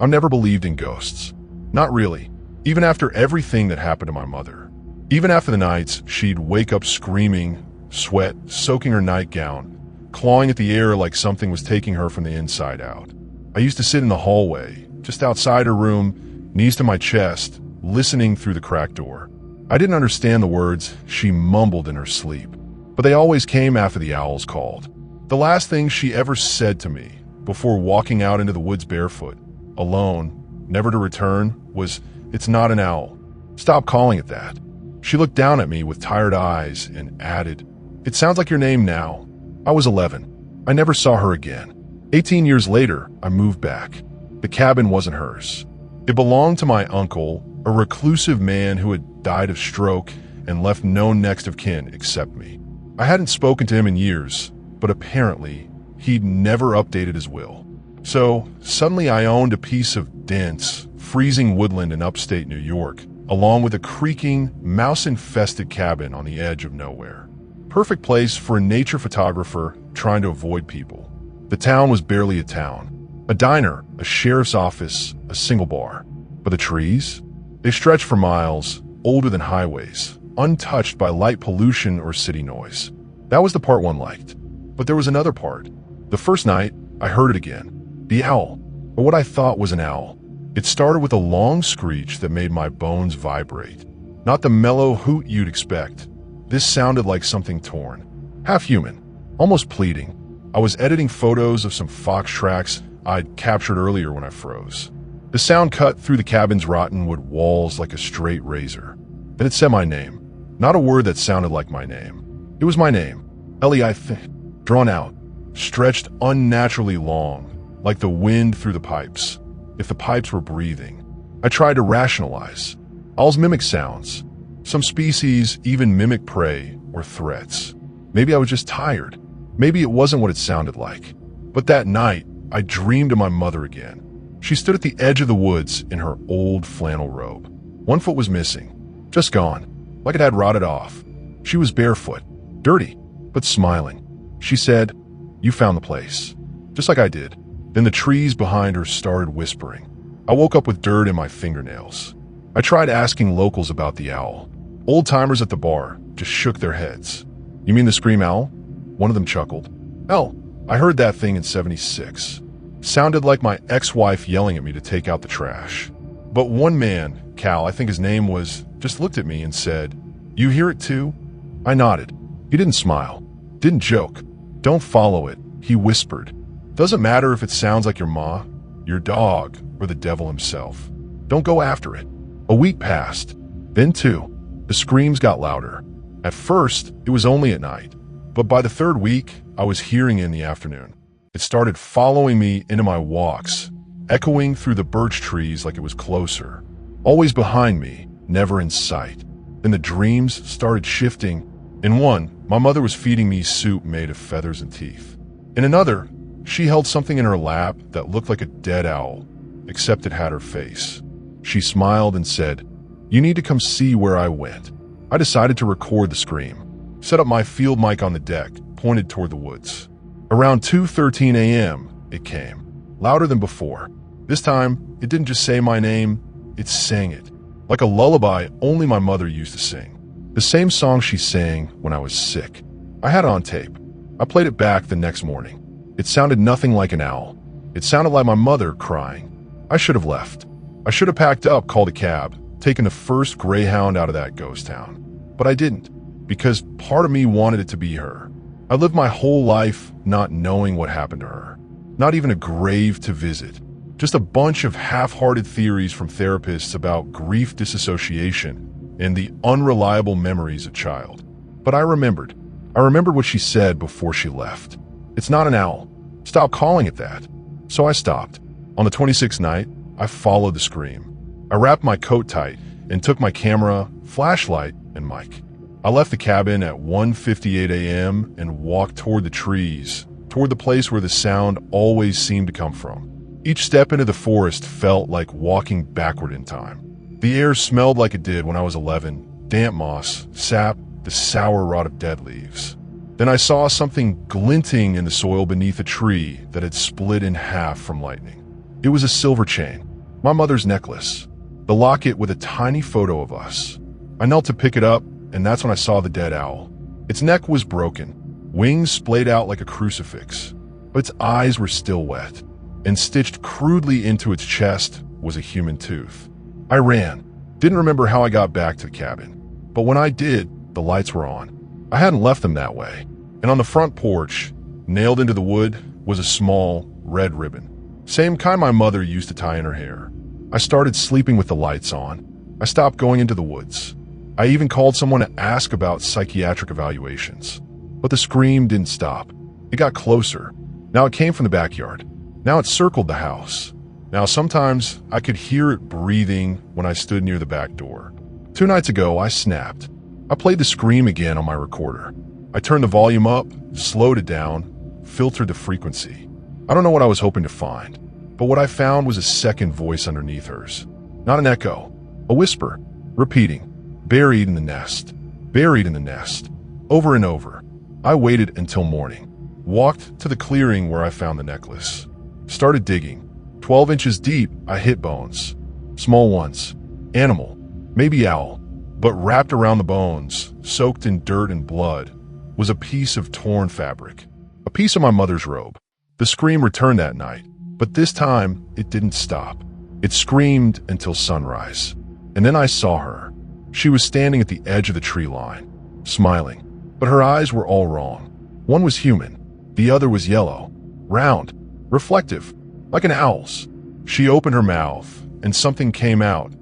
I've never believed in ghosts. Not really. Even after everything that happened to my mother. Even after the nights she'd wake up screaming, sweat soaking her nightgown, clawing at the air like something was taking her from the inside out. I used to sit in the hallway, just outside her room, knees to my chest, listening through the cracked door. I didn't understand the words she mumbled in her sleep, but they always came after the owls called. The last thing she ever said to me, before walking out into the woods barefoot, alone, never to return, was, "It's not an owl. Stop calling it that." She looked down at me with tired eyes and added, "It sounds like your name now." I was 11. I never saw her again. 18 years later, I moved back. The cabin wasn't hers. It belonged to my uncle, a reclusive man who had died of stroke and left no next of kin except me. I hadn't spoken to him in years, but apparently he'd never updated his will. So suddenly I owned a piece of dense, freezing woodland in upstate New York, along with a creaking, mouse-infested cabin on the edge of nowhere. Perfect place for a nature photographer trying to avoid people. The town was barely a town. A diner, a sheriff's office, a single bar. But the trees? They stretched for miles, older than highways, untouched by light pollution or city noise. That was the part one liked. But there was another part. The first night, I heard it again. The owl, or what I thought was an owl. It started with a long screech that made my bones vibrate. Not the mellow hoot you'd expect. This sounded like something torn. Half human, almost pleading. I was editing photos of some fox tracks I'd captured earlier when I froze. The sound cut through the cabin's rotten wood walls like a straight razor. Then it said my name. Not a word that sounded like my name. It was my name. Drawn out, stretched unnaturally long, like the wind through the pipes. If the pipes were breathing. I tried to rationalize. Owls mimic sounds. Some species even mimic prey or threats. Maybe I was just tired. Maybe it wasn't what it sounded like. But that night, I dreamed of my mother again. She stood at the edge of the woods in her old flannel robe. One foot was missing, just gone, like it had rotted off. She was barefoot, dirty, but smiling. She said, "You found the place," just like I did. Then the trees behind her started whispering. I woke up with dirt in my fingernails. I tried asking locals about the owl. Old-timers at the bar just shook their heads. "You mean the scream owl?" One of them chuckled. "Hell, I heard that thing in '76. Sounded like my ex-wife yelling at me to take out the trash." But one man, Cal, I think his name was, just looked at me and said, "You hear it too?" I nodded. He didn't smile, didn't joke. "Don't follow it," he whispered. "Doesn't matter if it sounds like your ma, your dog, or the devil himself. Don't go after it." A week passed. Then two. The screams got louder. At first, it was only at night. But by the third week, I was hearing it in the afternoon. It started following me into my walks, echoing through the birch trees like it was closer. Always behind me, never in sight. Then the dreams started shifting. In one, my mother was feeding me soup made of feathers and teeth. In another, she held something in her lap that looked like a dead owl, except it had her face. She smiled and said, "You need to come see where I went." I decided to record the scream. Set up my field mic on the deck, pointed toward the woods. Around 2:13 a.m., it came, louder than before. This time, it didn't just say my name, it sang it. Like a lullaby only my mother used to sing. The same song she sang when I was sick. I had it on tape. I played it back the next morning. It sounded nothing like an owl. It sounded like my mother crying. I should have left. I should have packed up, called a cab, taken the first Greyhound out of that ghost town. But I didn't, because part of me wanted it to be her. I lived my whole life not knowing what happened to her. Not even a grave to visit. Just a bunch of half-hearted theories from therapists about grief disassociation and the unreliable memories of child. But I remembered. I remembered what she said before she left. "It's not an owl. Stop calling it that." So I stopped. On the 26th night, I followed the scream. I wrapped my coat tight and took my camera, flashlight, and mic. I left the cabin at 1:58 a.m. and walked toward the trees, toward the place where the sound always seemed to come from. Each step into the forest felt like walking backward in time. The air smelled like it did when I was 11, damp moss, sap, the sour rot of dead leaves. Then I saw something glinting in the soil beneath a tree that had split in half from lightning. It was a silver chain, My mother's necklace. The locket with a tiny photo of us. I knelt to pick it up, and that's when I saw the dead owl. Its neck was broken, wings splayed out like a crucifix, but its eyes were still wet, and stitched crudely into its chest was a human tooth. I ran. Didn't remember how I got back to the cabin, but when I did, the lights were on. I hadn't left them that way, and on the front porch, nailed into the wood, was a small, red ribbon. Same kind my mother used to tie in her hair. I started sleeping with the lights on. I stopped going into the woods. I even called someone to ask about psychiatric evaluations. But the scream didn't stop. It got closer. Now it came from the backyard. Now it circled the house. Now sometimes I could hear it breathing when I stood near the back door. 2 nights ago, I snapped. I played the scream again on my recorder. I turned the volume up, slowed it down, filtered the frequency. I don't know what I was hoping to find, but what I found was a second voice underneath hers. Not an echo, a whisper, repeating, buried in the nest, buried in the nest, over and over. I waited until morning, walked to the clearing where I found the necklace, started digging. 12 inches deep, I hit bones, small ones, animal, maybe owl, but wrapped around the bones, soaked in dirt and blood, was a piece of torn fabric, a piece of my mother's robe. The scream returned that night, but this time it didn't stop. It screamed until sunrise, and then I saw her. She was standing at the edge of the tree line, smiling, but her eyes were all wrong. One was human, the other was yellow, round, reflective, like an owl's. She opened her mouth, and something came out.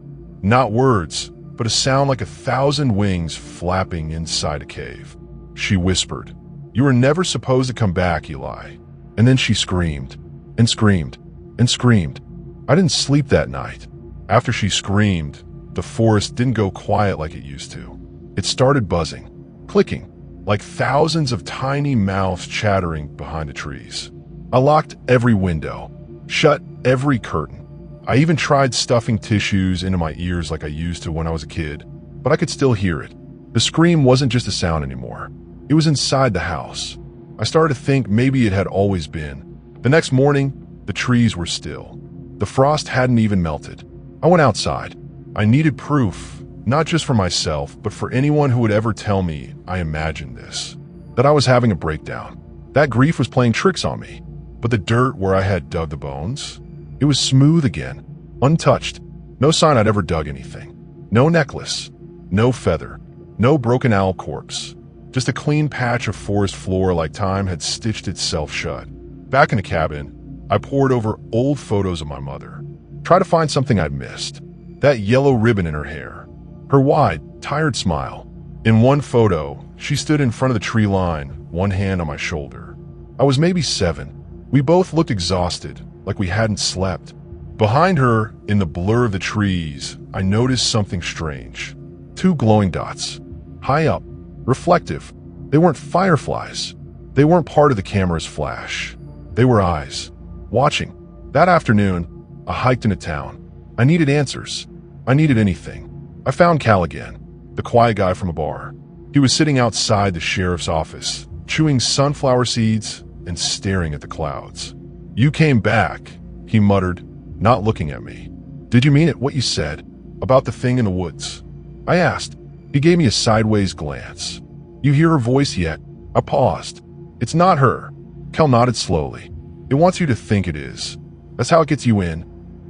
Not words, but a sound like 1,000 wings flapping inside a cave. She whispered, "You were never supposed to come back, Eli." And then she screamed, and screamed, and screamed. I didn't sleep that night. After she screamed, the forest didn't go quiet like it used to. It started buzzing, clicking, like thousands of tiny mouths chattering behind the trees. I locked every window, shut every curtain. I even tried stuffing tissues into my ears like I used to when I was a kid, but I could still hear it. The scream wasn't just a sound anymore. It was inside the house. I started to think maybe it had always been. The next morning, the trees were still. The frost hadn't even melted. I went outside. I needed proof, not just for myself, but for anyone who would ever tell me I imagined this, that I was having a breakdown. That grief was playing tricks on me. But the dirt where I had dug the bones, it was smooth again, untouched. No sign I'd ever dug anything. No necklace, no feather, no broken owl corpse. Just a clean patch of forest floor like time had stitched itself shut. Back in the cabin, I pored over old photos of my mother. Tried to find something I'd missed. That yellow ribbon in her hair. Her wide, tired smile. In one photo, she stood in front of the tree line, one hand on my shoulder. I was maybe 7. We both looked exhausted, like we hadn't slept. Behind her, in the blur of the trees, I noticed something strange. 2 glowing dots. High up, reflective. They weren't fireflies. They weren't part of the camera's flash. They were eyes, watching. That afternoon, I hiked into town. I needed answers. I needed anything. I found Cal again, the quiet guy from a bar. He was sitting outside the sheriff's office, chewing sunflower seeds and staring at the clouds. "You came back," he muttered, not looking at me. "Did you mean it, what you said, about the thing in the woods?" I asked. He gave me a sideways glance. "You hear her voice yet?" I paused. "It's not her." Cal nodded slowly. "It wants you to think it is. That's how it gets you in."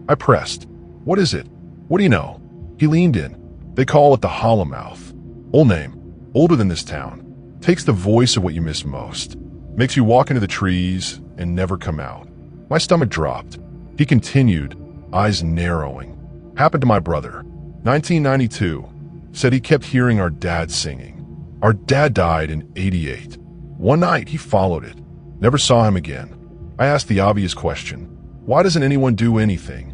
I pressed. "What is it? What do you know?" He leaned in. "They call it the Hollow Mouth. Old name. Older than this town. Takes the voice of what you miss most. Makes you walk into the trees and never come out." My stomach dropped. He continued, eyes narrowing. "Happened to my brother. 1992. Said he kept hearing our dad singing. Our dad died in 88. One night he followed it. Never saw him again." I asked the obvious question. "Why doesn't anyone do anything?"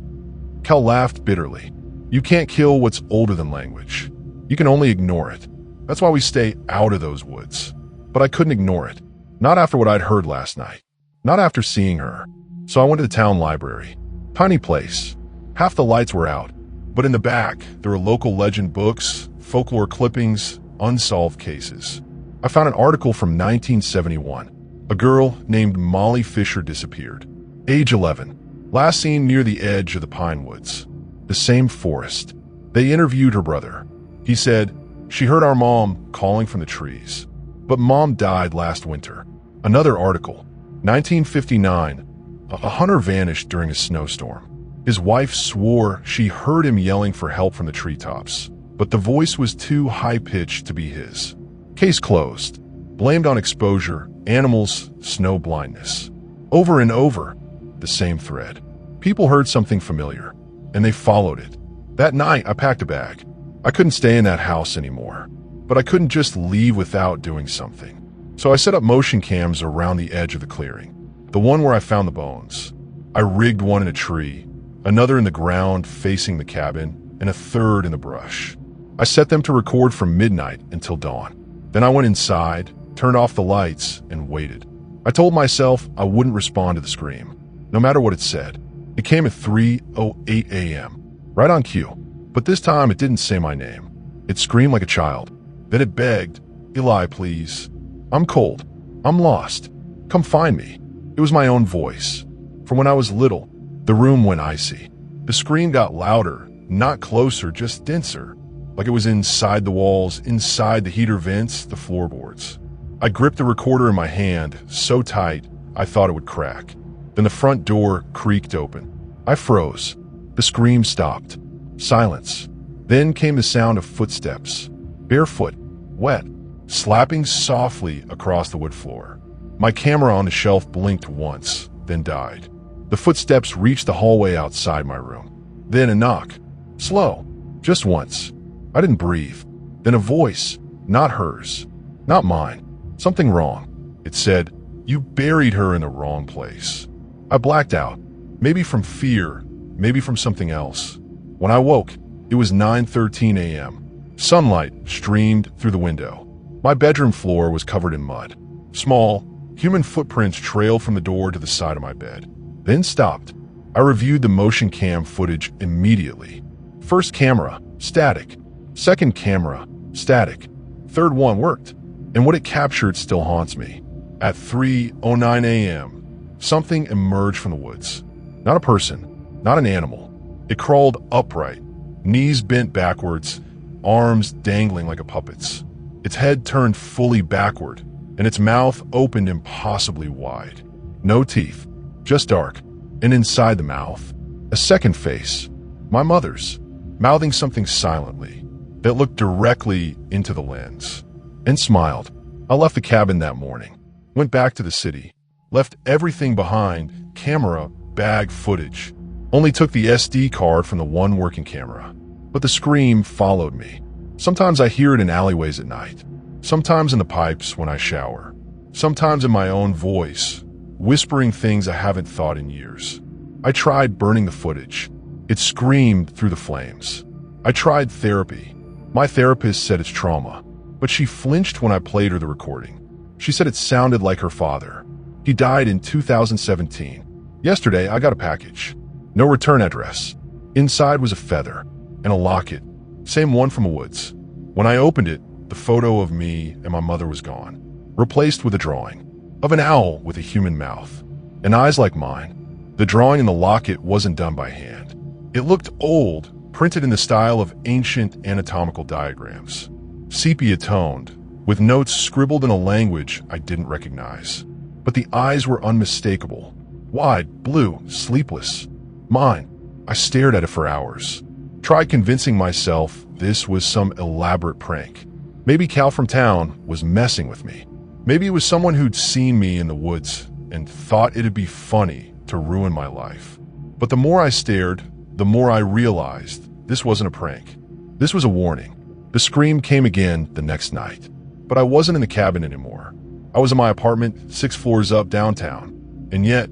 Cal laughed bitterly. "You can't kill what's older than language. You can only ignore it. That's why we stay out of those woods." But I couldn't ignore it. Not after what I'd heard last night. Not after seeing her. So I went to the town library. Tiny place. Half the lights were out. But in the back, there were local legend books, folklore clippings, unsolved cases. I found an article from 1971. A girl named Molly Fisher disappeared. Age 11. Last seen near the edge of the pine woods. the same forest. They interviewed her brother. He said, "She heard our mom calling from the trees, but mom died last winter." Another article, 1959, a hunter vanished during a snowstorm. His wife swore she heard him yelling for help from the treetops, but the voice was too high-pitched to be his. Case closed. Blamed on exposure, animals, snow blindness. Over and over, the same thread. People heard something familiar, and they followed it. That night, I packed a bag. I couldn't stay in that house anymore, but I couldn't just leave without doing something. So I set up motion cams around the edge of the clearing, the one where I found the bones. I rigged one in a tree, another in the ground facing the cabin, and a third in the brush. I set them to record from midnight until dawn. Then I went inside, turned off the lights, and waited. I told myself I wouldn't respond to the scream, no matter what it said. It came at 3:08 a.m., right on cue. But this time it didn't say my name. It screamed like a child. Then it begged, "Eli, please. I'm cold. I'm lost. Come find me." It was my own voice. From when I was little, the room went icy. The scream got louder, not closer, just denser. Like it was inside the walls, inside the heater vents, the floorboards. I gripped the recorder in my hand, so tight I thought it would crack. Then the front door creaked open. I froze. The scream stopped. Silence. Then came the sound of footsteps. Barefoot, wet, slapping softly across the wood floor. My camera on the shelf blinked once, then died. The footsteps reached the hallway outside my room. Then a knock. Slow. Just once. I didn't breathe. Then a voice. Not hers. Not mine. Something wrong. It said, "You buried her in the wrong place." I blacked out. Maybe from fear. Maybe from something else. When I woke, it was 9:13 a.m. Sunlight streamed through the window. My bedroom floor was covered in mud. Small, human footprints trailed from the door to the side of my bed, then stopped. I reviewed the motion cam footage immediately. First camera, static. Second camera, static. Third one worked, and what it captured still haunts me. At 3:09 a.m., something emerged from the woods. Not a person, not an animal. It crawled upright, knees bent backwards, arms dangling like a puppet's. Its head turned fully backward, and its mouth opened impossibly wide. No teeth, just dark, and inside the mouth, a second face, my mother's, mouthing something silently that looked directly into the lens, and smiled. I left the cabin that morning, went back to the city, left everything behind, camera, bag, footage, only took the SD card from the one working camera. But the scream followed me. Sometimes I hear it in alleyways at night, sometimes in the pipes when I shower, sometimes in my own voice, whispering things I haven't thought in years. I tried burning the footage. It screamed through the flames. I tried therapy. My therapist said it's trauma, but she flinched when I played her the recording. She said it sounded like her father. He died in 2017. Yesterday, I got a package. No return address. Inside was a feather and a locket, same one from the woods. When I opened it, the photo of me and my mother was gone, replaced with a drawing of an owl with a human mouth and eyes like mine. The drawing in the locket wasn't done by hand. It looked old, printed in the style of ancient anatomical diagrams, sepia-toned, with notes scribbled in a language I didn't recognize. But the eyes were unmistakable, wide, blue, sleepless. Mine. I stared at it for hours. Tried convincing myself this was some elaborate prank. Maybe Cal from town was messing with me. Maybe it was someone who'd seen me in the woods and thought it'd be funny to ruin my life. But the more I stared, the more I realized this wasn't a prank. This was a warning. The scream came again the next night. But I wasn't in the cabin anymore. I was in my apartment 6 floors up downtown. And yet,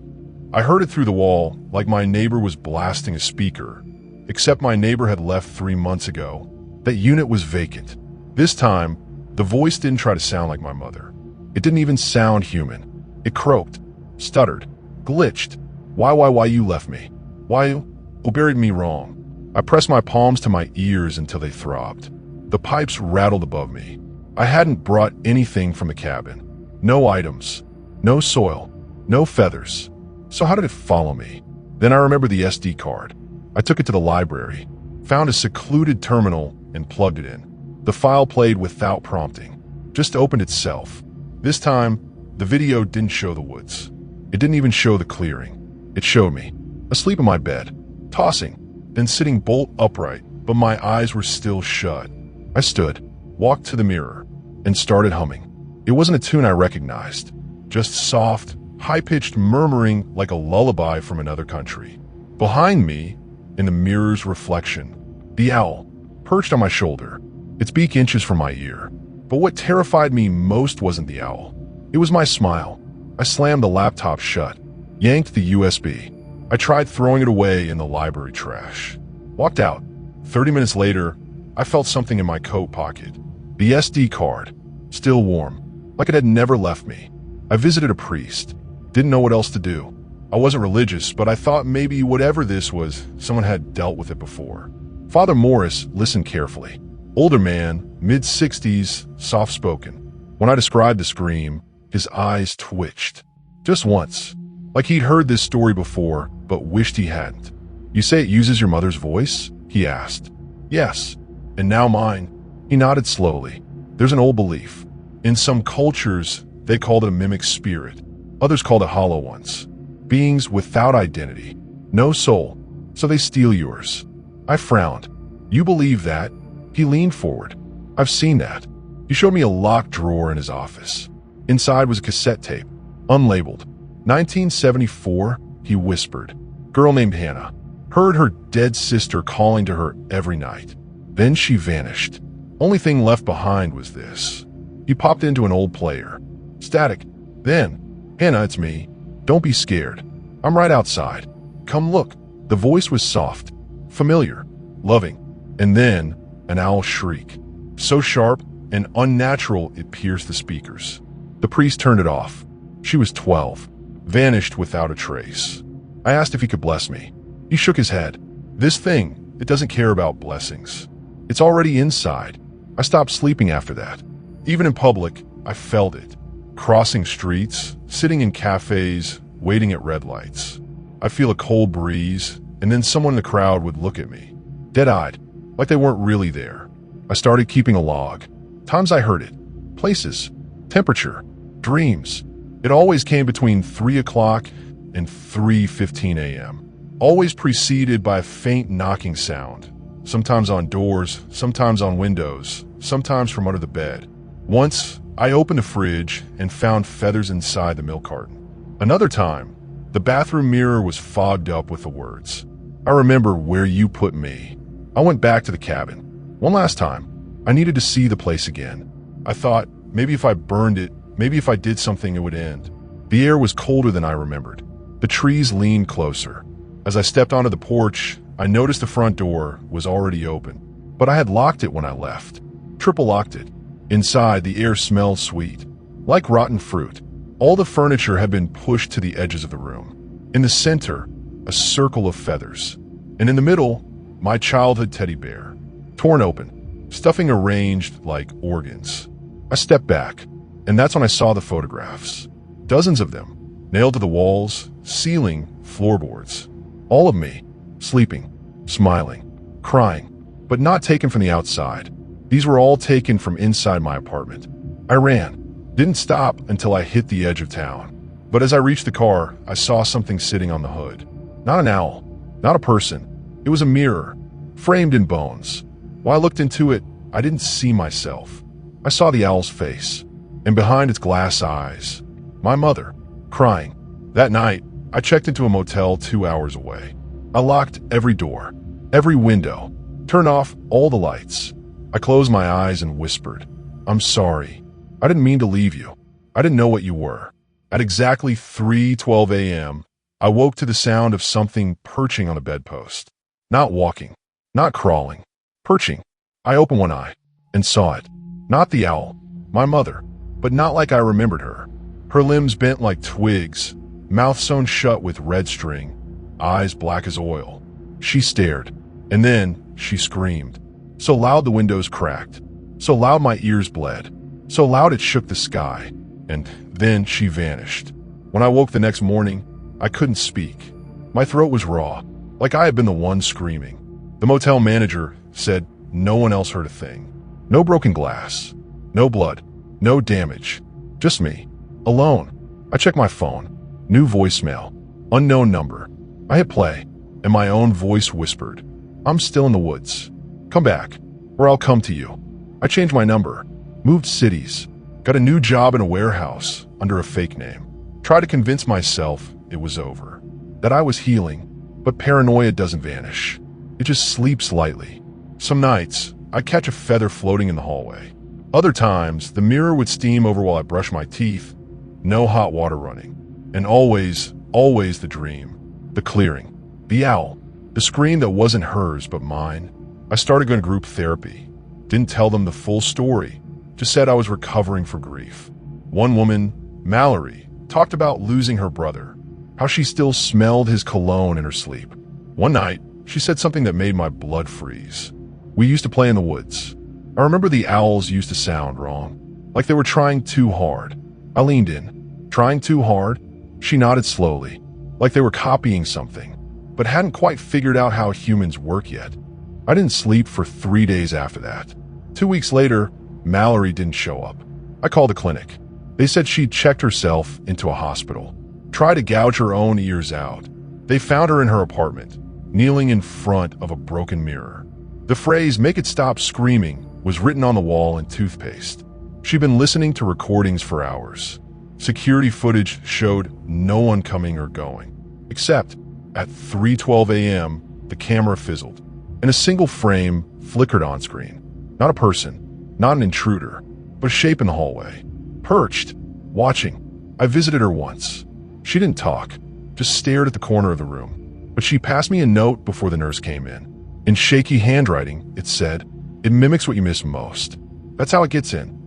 I heard it through the wall like my neighbor was blasting a speaker, except my neighbor had left 3 months ago. That unit was vacant. This time, the voice didn't try to sound like my mother. It didn't even sound human. It croaked, stuttered, glitched. Why you left me? Why you buried me wrong? I pressed my palms to my ears until they throbbed. The pipes rattled above me. I hadn't brought anything from the cabin. No items, no soil, no feathers. So how did it follow me? Then I remember the SD card. I took it to the library, found a secluded terminal, and plugged it in. The file played without prompting, just opened itself. This time, the video didn't show the woods. It didn't even show the clearing. It showed me, asleep in my bed, tossing, then sitting bolt upright, but my eyes were still shut. I stood, walked to the mirror, and started humming. It wasn't a tune I recognized, just soft, high-pitched murmuring like a lullaby from another country. Behind me, in the mirror's reflection, the owl, perched on my shoulder, its beak inches from my ear. But what terrified me most wasn't the owl. It was my smile. I slammed the laptop shut, yanked the USB. I tried throwing it away in the library trash. Walked out. 30 minutes later, I felt something in my coat pocket. The SD card, still warm, like it had never left me. I visited a priest. Didn't know what else to do. I wasn't religious, but I thought maybe whatever this was, someone had dealt with it before. Father Morris listened carefully. Older man, mid-60s, soft-spoken. When I described the scream, his eyes twitched. Just once. Like he'd heard this story before, but wished he hadn't. "You say it uses your mother's voice?" he asked. "Yes. And now mine." He nodded slowly. "There's an old belief. In some cultures, they called it a mimic spirit. Others called it hollow ones. Beings without identity. No soul. So they steal yours." I frowned. "You believe that?" He leaned forward. "I've seen that." He showed me a locked drawer in his office. Inside was a cassette tape, unlabeled. 1974, he whispered. Girl named Hannah. Heard her dead sister calling to her every night. Then she vanished. Only thing left behind was this. He popped into an old player. Static. Then, "Hannah, it's me. Don't be scared. I'm right outside. Come look." The voice was soft, familiar, loving. And then, an owl shriek. So sharp and unnatural it pierced the speakers. The priest turned it off. She was 12. Vanished without a trace. I asked if he could bless me. He shook his head. "This thing, it doesn't care about blessings. It's already inside." I stopped sleeping after that. Even in public, I felt it. Crossing streets, sitting in cafes, waiting at red lights. I'd feel a cold breeze, and then someone in the crowd would look at me, dead-eyed, like they weren't really there. I started keeping a log. Times I heard it. Places. Temperature. Dreams. It always came between 3 o'clock and 3:15 a.m. Always preceded by a faint knocking sound. Sometimes on doors, sometimes on windows, sometimes from under the bed. Once, I opened the fridge and found feathers inside the milk carton. Another time, the bathroom mirror was fogged up with the words, "I remember where you put me." I went back to the cabin. One last time. I needed to see the place again. I thought, maybe if I burned it, maybe if I did something, it would end. The air was colder than I remembered. The trees leaned closer. As I stepped onto the porch, I noticed the front door was already open. But I had locked it when I left. Triple locked it. Inside, the air smelled sweet. Like rotten fruit. All the furniture had been pushed to the edges of the room. In the center, a circle of feathers. And in the middle, my childhood teddy bear. Torn open. Stuffing arranged like organs. I stepped back, and that's when I saw the photographs. Dozens of them, nailed to the walls, ceiling, floorboards. All of me, sleeping, smiling, crying, but not taken from the outside. These were all taken from inside my apartment. I ran, didn't stop until I hit the edge of town. But as I reached the car, I saw something sitting on the hood. Not an owl, not a person. It was a mirror, framed in bones. While I looked into it, I didn't see myself. I saw the owl's face, and behind its glass eyes, my mother, crying. That night, I checked into a motel 2 hours away. I locked every door, every window, turned off all the lights. I closed my eyes and whispered, "I'm sorry. I didn't mean to leave you. I didn't know what you were." At exactly 3:12 a.m., I woke to the sound of something perching on a bedpost. Not walking, not crawling, perching. I opened one eye and saw it. Not the owl, my mother, but not like I remembered her. Her limbs bent like twigs, mouth sewn shut with red string, eyes black as oil. She stared, and then she screamed. So loud the windows cracked, so loud my ears bled, so loud it shook the sky, and then she vanished. When I woke the next morning, I couldn't speak. My throat was raw, like I had been the one screaming. The motel manager said no one else heard a thing. No broken glass, no blood, no damage, just me, alone. I checked my phone. New voicemail, unknown number. I hit play, and my own voice whispered, "I'm still in the woods. Come back, or I'll come to you." I changed my number, moved cities, got a new job in a warehouse under a fake name. Tried to convince myself it was over, that I was healing, but paranoia doesn't vanish. It just sleeps lightly. Some nights, I'd catch a feather floating in the hallway. Other times, the mirror would steam over while I brushed my teeth, no hot water running. And always the dream, the clearing, the owl, the scream that wasn't hers but mine. I started going to group therapy. Didn't tell them the full story, just said I was recovering from grief. One woman, Mallory, talked about losing her brother, how she still smelled his cologne in her sleep. One night, she said something that made my blood freeze. We used to play in the woods. I remember the owls used to sound wrong, like they were trying too hard. I leaned in. Trying too hard? She nodded slowly, like they were copying something, but hadn't quite figured out how humans work yet. I didn't sleep for 3 days after that. 2 weeks later, Mallory didn't show up. I called the clinic. They said she'd checked herself into a hospital, tried to gouge her own ears out. They found her in her apartment, kneeling in front of a broken mirror. The phrase, "make it stop screaming," was written on the wall in toothpaste. She'd been listening to recordings for hours. Security footage showed no one coming or going, except at 3:12 a.m., the camera fizzled, and a single frame flickered on screen. Not a person, not an intruder, but a shape in the hallway, perched, watching. I visited her once. She didn't talk, just stared at the corner of the room. But she passed me a note before the nurse came in. In shaky handwriting, it said, "It mimics what you miss most." That's how it gets in.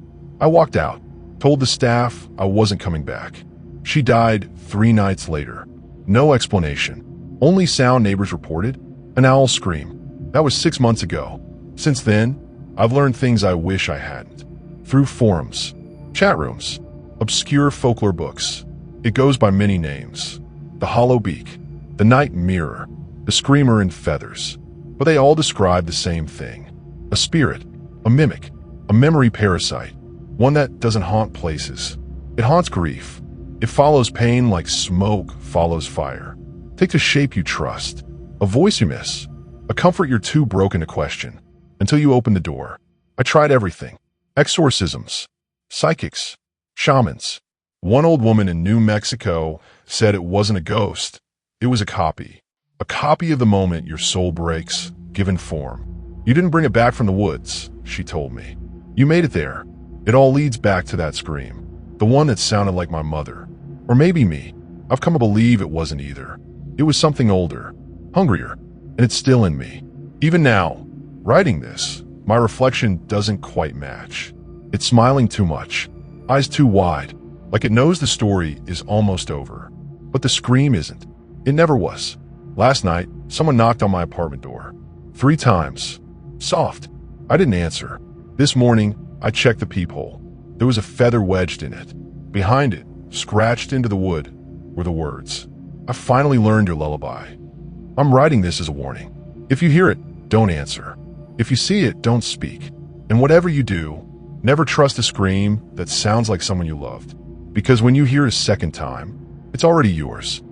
I walked out, told the staff I wasn't coming back. She died 3 nights later. No explanation. Only sound neighbors reported, an owl scream. That was 6 months ago. Since then, I've learned things I wish I hadn't. Through forums, chat rooms, obscure folklore books. It goes by many names. The hollow beak, the night mirror, the screamer in feathers. But they all describe the same thing. A spirit, a mimic, a memory parasite. One that doesn't haunt places. It haunts grief. It follows pain like smoke follows fire. Takes a shape you trust, a voice you miss, a comfort you're too broken to question, until you open the door. I tried everything. Exorcisms, psychics, shamans. One old woman in New Mexico said it wasn't a ghost. It was a copy. A copy of the moment your soul breaks, given form. You didn't bring it back from the woods, she told me. You made it there. It all leads back to that scream. The one that sounded like my mother. Or maybe me. I've come to believe it wasn't either. It was something older, hungrier, and it's still in me. Even now, writing this, my reflection doesn't quite match. It's smiling too much, eyes too wide, like it knows the story is almost over. But the scream isn't. It never was. Last night, someone knocked on my apartment door. 3 times. Soft. I didn't answer. This morning, I checked the peephole. There was a feather wedged in it. Behind it, scratched into the wood, were the words, "I finally learned your lullaby." I'm writing this as a warning. If you hear it, don't answer. If you see it, don't speak. And whatever you do, never trust a scream that sounds like someone you loved. Because when you hear a second time, it's already yours.